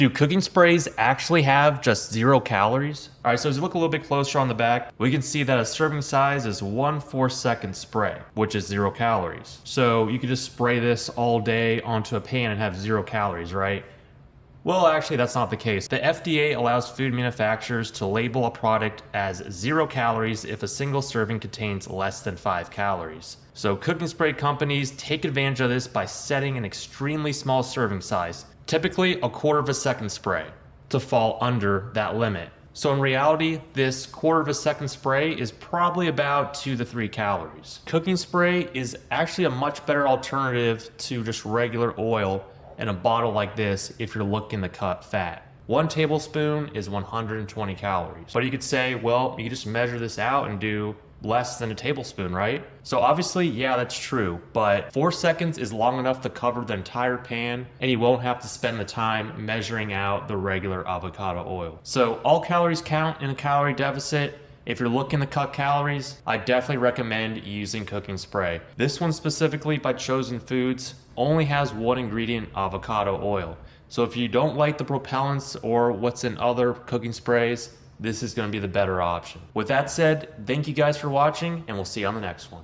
Do cooking sprays actually have just 0 calories? Alright, so as you look a little bit closer on the back, we can see that a serving size is 1 4-second spray, which is 0 calories. So you could just spray this all day onto a pan and have 0 calories, right? Well, actually, that's not the case. The FDA allows food manufacturers to label a product as 0 calories if a single serving contains less than 5 calories. So cooking spray companies take advantage of this by setting an extremely small serving size, typically a 1/4 second spray, to fall under that limit. So in reality, this 1/4 second spray is probably about 2 to 3 calories. Cooking spray is actually a much better alternative to just regular oil in a bottle like this if you're looking to cut fat. 1 tablespoon is 120 calories. But you could say, well, you could just measure this out and do less than a tablespoon, right? So obviously, yeah, that's true, but 4 seconds is long enough to cover the entire pan, and you won't have to spend the time measuring out the regular avocado oil. So all calories count in a calorie deficit. If you're looking to cut calories, I definitely recommend using cooking spray. This one specifically by Chosen Foods only has 1 ingredient, avocado oil. So if you don't like the propellants or what's in other cooking sprays, this is going to be the better option. With that said, thank you guys for watching, and we'll see you on the next one.